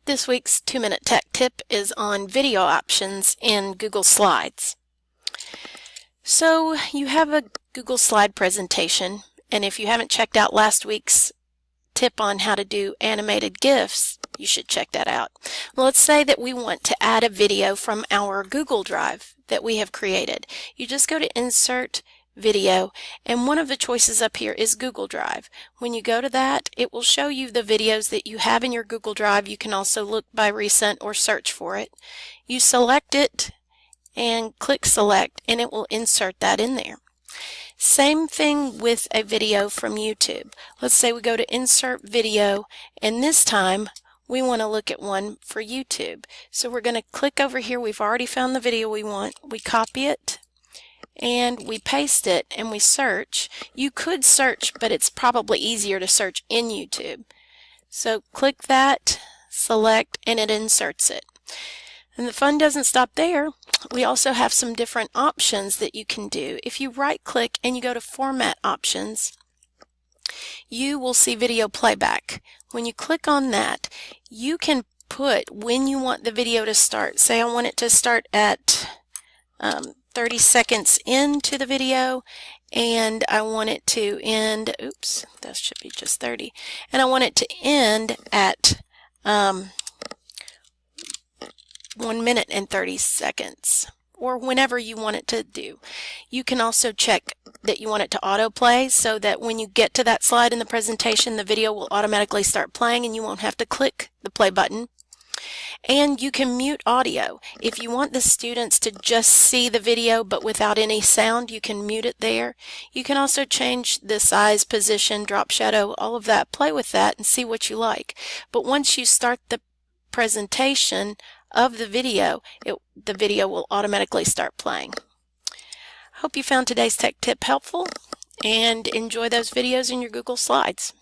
This week's 2-Minute Tech Tip is on video options in Google Slides. So you have a Google Slide presentation, and if you haven't checked out last week's tip on how to do animated GIFs, you should check that out. Well, let's say that we want to add a video from our Google Drive that we have created. You just go to Insert, Video, and one of the choices up here is Google Drive. When you go to that, it will show you the videos that you have in your Google Drive. You can also look by recent or search for it. You select it and click Select, and it will insert that in there. Same thing with a video from YouTube. Let's say we go to Insert Video, and this time we want to look at one for YouTube. So we're going to click over here. We've already found the video we want. We copy it and we paste it and we search. You could search, but it's probably easier to search in YouTube. So click that, select, and it inserts it. And the fun doesn't stop there. We also have some different options that you can do. If you right click and you go to Format Options, you will see video playback. When you click on that, you can put when you want the video to start. Say I want it to start at 30 seconds into the video, and I want it to end, oops, that should be just 30, and I want it to end at 1 minute and 30 seconds, or whenever you want it to do. You can also check that you want it to autoplay so that when you get to that slide in the presentation, the video will automatically start playing and you won't have to click the play button. And you can mute audio. If you want the students to just see the video but without any sound, you can mute it there. You can also change the size, position, drop shadow, all of that. Play with that and see what you like. But once you start the presentation of the video will automatically start playing. I hope you found today's tech tip helpful and enjoy those videos in your Google Slides.